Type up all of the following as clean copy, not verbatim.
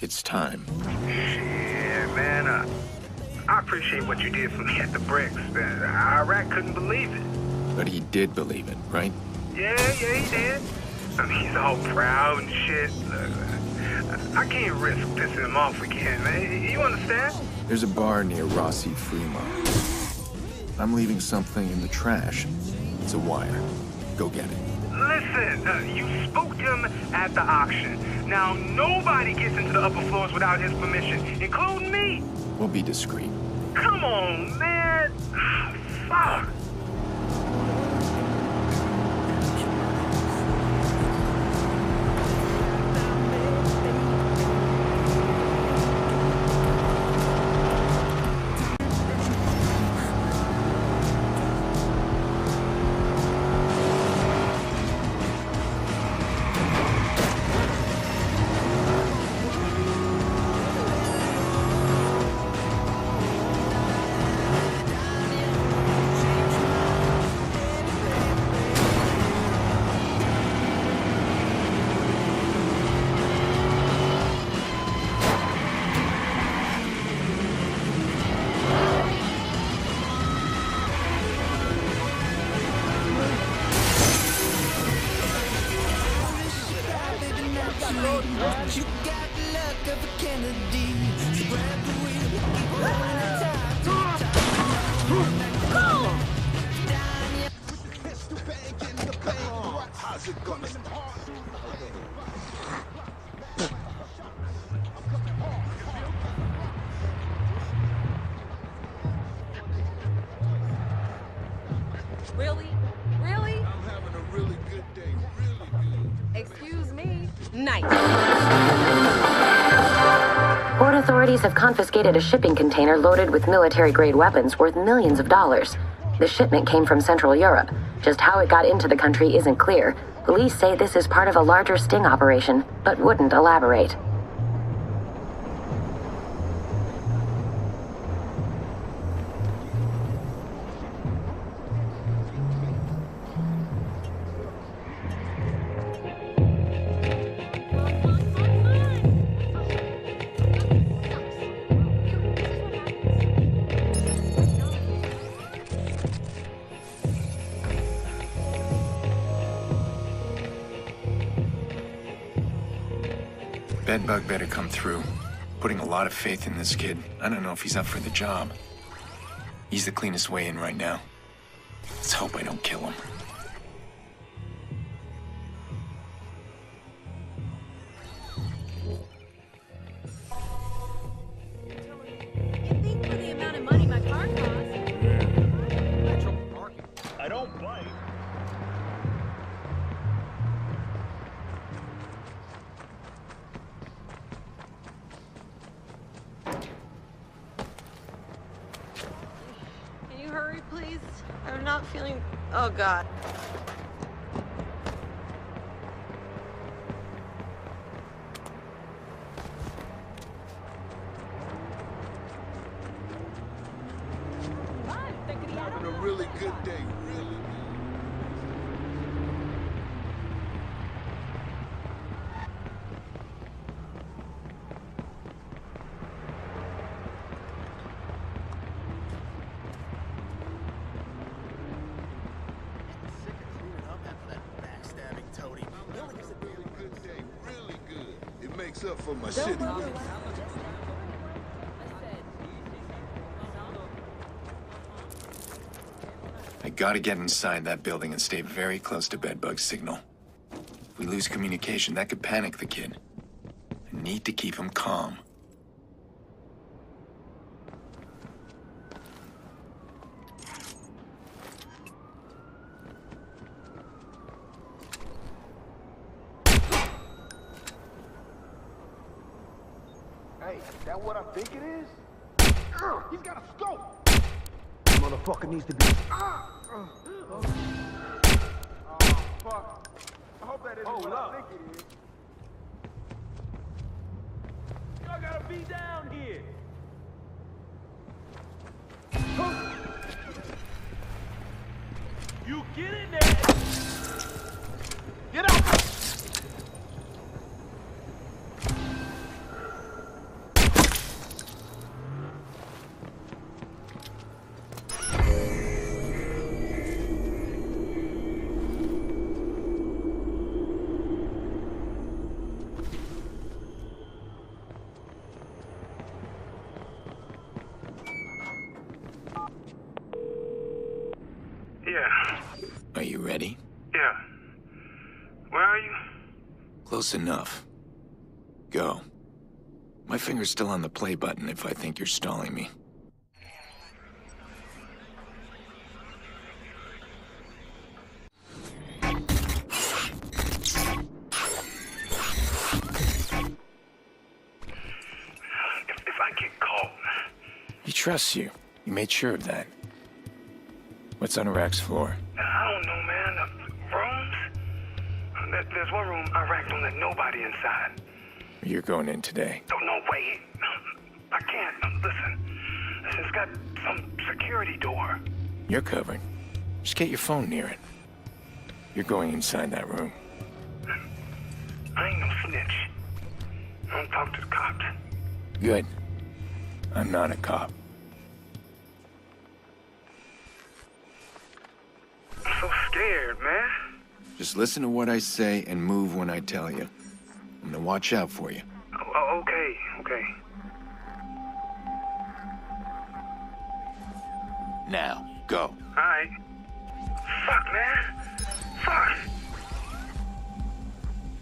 It's time. Yeah, man, I appreciate what you did for me at the bricks. Iraq couldn't believe it. But he did believe it, right? Yeah, he did. I mean, he's all proud and shit. I can't risk pissing him off again, man. You understand? There's a bar near Rossi Fremont. I'm leaving something in the trash. It's a wire. Go get it. Listen, you spooked him at the auction. Now, nobody gets into the upper floors without his permission, including me. We'll be discreet. Come on, man. Fuck. You got the luck of a Kennedy. She grabbed the wheel, running the top to the top. How's it going? Really? Really? I'm having a really good day, really good. Excuse me? Nice. Port authorities have confiscated a shipping container loaded with military-grade weapons worth millions of dollars. The shipment came from Central Europe. Just how it got into the country isn't clear. Police say this is part of a larger sting operation, but wouldn't elaborate. Bedbug better come through. Putting a lot of faith in this kid. I don't know if he's up for the job. He's the cleanest way in right now. Let's hope I don't kill him. You think for the amount of money my car costs? I don't bite. Can you hurry, please? I'm not feeling... Oh, God. Having a really good day, really good. Sick of cleaning up after that backstabbing toady. Really good day, really good. It makes up for my shitty day. I gotta get inside that building and stay very close to Bedbug's signal. If we lose communication, that could panic the kid. I need to keep him calm. Hey, is that what I think it is? He's got a scope! Motherfucker needs to be... Oh, fuck. I hope that isn't what I think it is. Y'all gotta be down here! You get in there! Get out! Where are you? Close enough. Go. My finger's still on the play button if I think you're stalling me. If I get caught, He trusts you. You made sure of that. What's on Iraq's floor? I don't know, man. Rooms? There's one room Iraq don't let nobody inside. You're going in today. Oh, no, wait. I can't. Listen, it's got some security door. You're covered. Just get your phone near it. You're going inside that room. I ain't no snitch. I don't talk to the cops. Good. I'm not a cop. I'm so scared, man. Just listen to what I say and move when I tell you. I'm gonna watch out for you. Oh, okay. Now, go. Alright. Fuck, man. Fuck.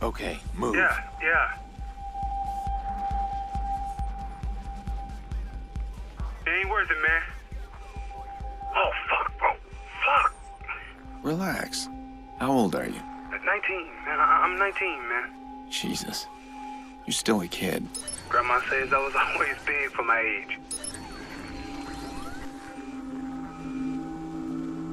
Okay, move. Yeah. It ain't worth it, man. Oh, fuck, bro. Fuck. Relax. How old are you? 19, man. I'm 19, man. Jesus. You're still a kid. Grandma says I was always big for my age.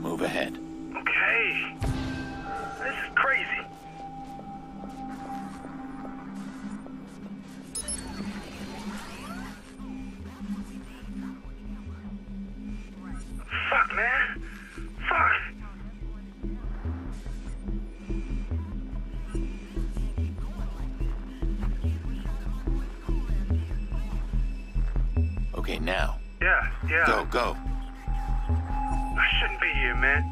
Move ahead. Okay. This is crazy. Fuck, man. Fuck. Okay, now. Yeah. Go. I shouldn't be here, man.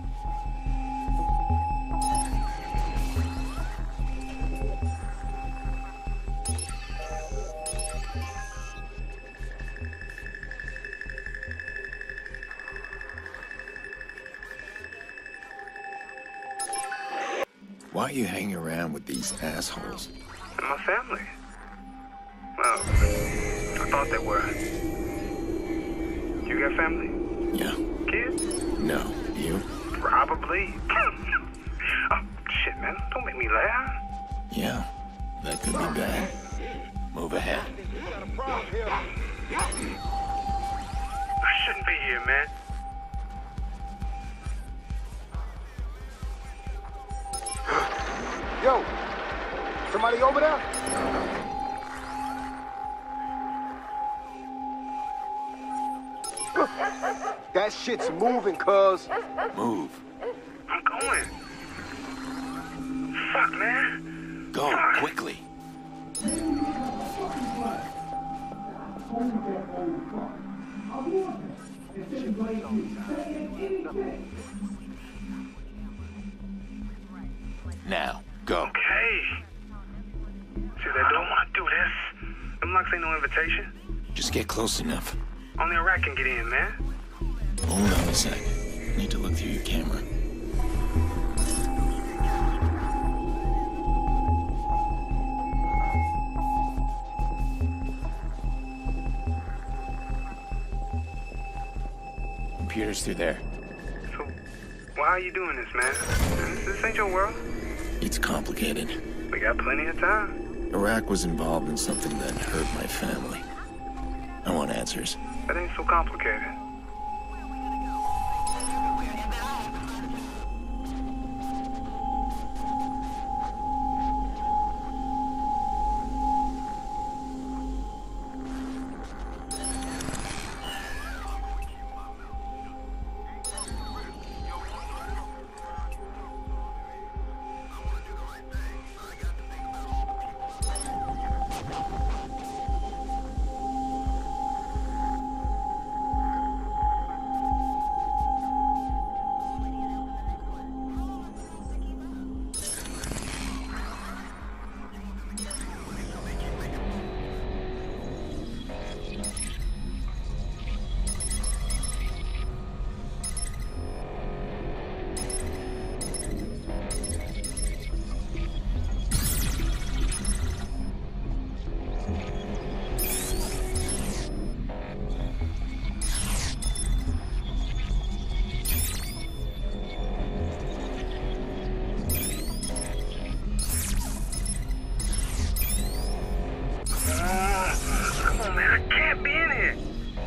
Why are you hanging around with these assholes? And my family. Well, I thought they were. You got family? Yeah. Kids? No. You? Probably. Oh, shit, man. Don't make me laugh. Yeah. That could be bad. Move ahead. I shouldn't be here, man. Yo, somebody over there? That shit's moving, cuz. Move. I'm going. Fuck, man. Go, Fuck. quickly. Now, go. Okay. See, they don't want to do this. Them locks ain't no invitation. Just get close enough. Only Iraq can get in, man. Hold on a sec. Need to look through your camera. Computer's through there. So, why are you doing this, man? This ain't your world. It's complicated. We got plenty of time. Iraq was involved in something that hurt my family. I want answers. That ain't so complicated.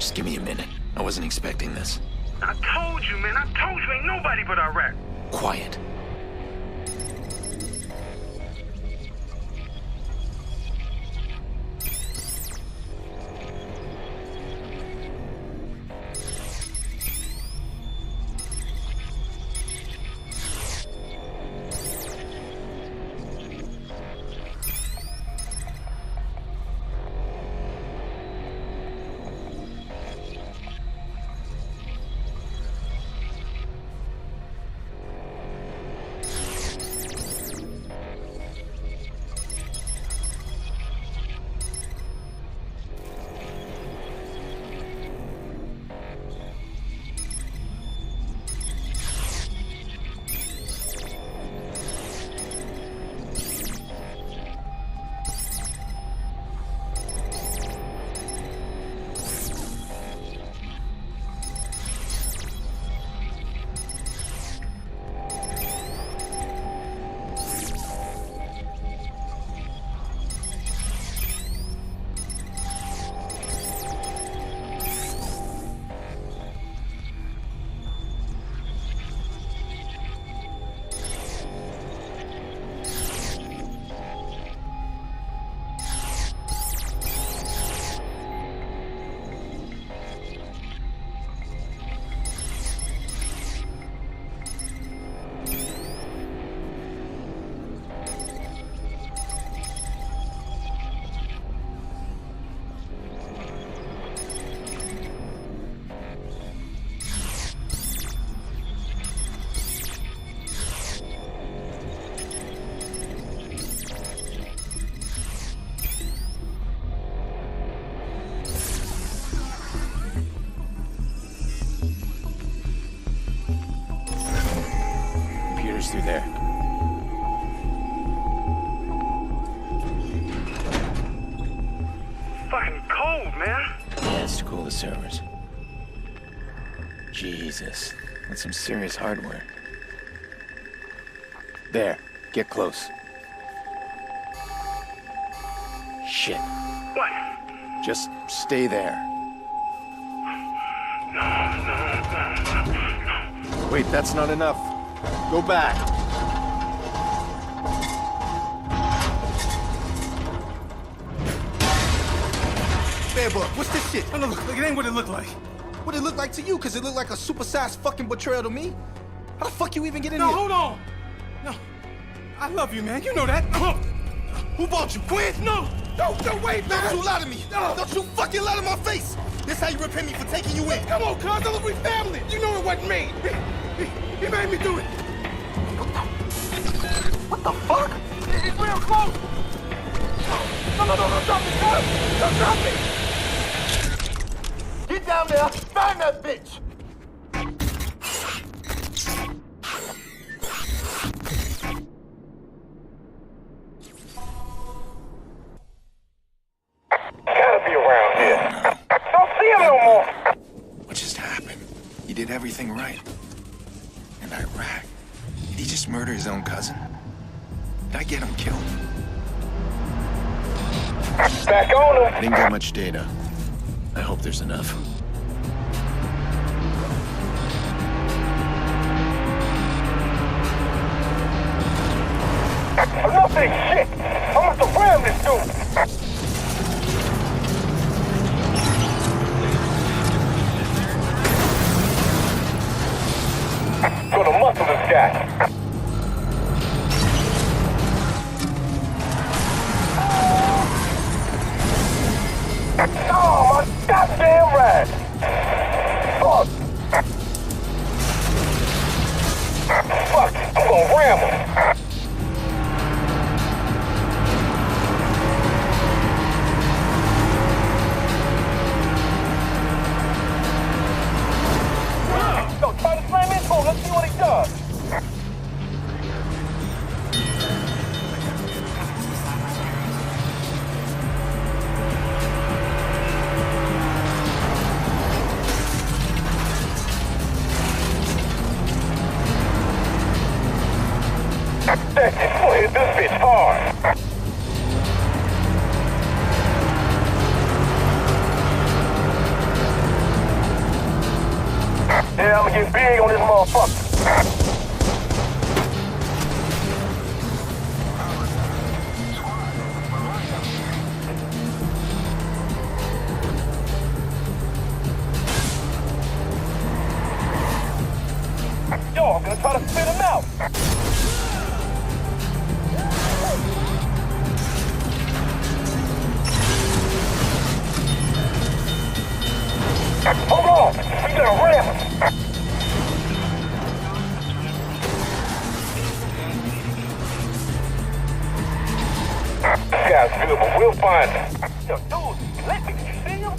Just give me a minute. I wasn't expecting this. I told you, man. I told you ain't nobody but Iraq. Quiet. Through there. Fucking cold, man. Yeah, it's to cool the servers. Jesus, that's some serious hardware. There, get close. Shit. What? Just stay there. Wait, that's not enough. Go back. Bedbug, what's this shit? Oh, no, look, it ain't what it looked like. What it look like to you? Cause it looked like a supersized fucking betrayal to me. How the fuck you even get in No, here? hold on. No, I love you, man. You know that. Who bought you? Quinn? No, don't wait, man. Don't you lie to me. No. Don't you fucking lie to my face. This how you repay me for taking you in. Come on, cuz. Look, we family. You know it wasn't me. He made me do it. What the fuck? It's real close. No, don't drop me, cuz. Don't drop me. Get down there. Find that bitch. Gotta be around here. Don't see him no more. What just happened? He did everything right. And Iraq, did he just murder his own cousin? Did I get him killed? Back on him. I didn't get much data. I hope there's enough. Enough of this shit. I'm gonna ram this dude. Gonna muscle this guy. Oh, my goddamn right. Fuck. Fuck, I'm gonna ram him. motherfucker. Yo, I'm gonna try to spit him out. Hold on, we gonna ramp. Guy's good, but we'll find him. Yo, dude, let me. Did you see him?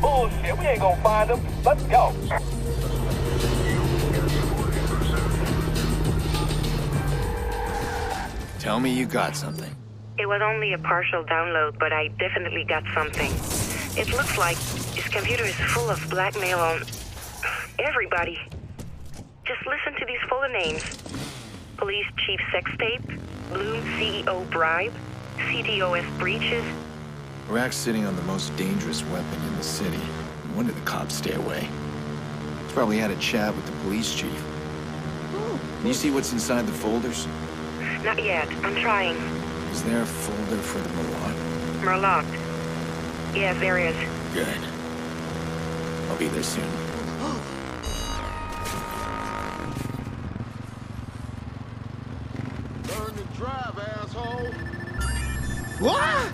Bullshit, we ain't gonna find him. Let's go. Tell me you got something. It was only a partial download, but I definitely got something. It looks like his computer is full of blackmail on everybody. Just listen to these fuller names. Police Chief Sex Tape, Bloom CEO Bribe, CTOS Breaches. Rack's sitting on the most dangerous weapon in the city. No wonder the cops stay away. He's probably had a chat with the police chief. Can you see what's inside the folders? Not yet, I'm trying. Is there a folder for the Murloc? Murloc. Yes, there is. Good. I'll be there soon. Learn to drive, asshole. What?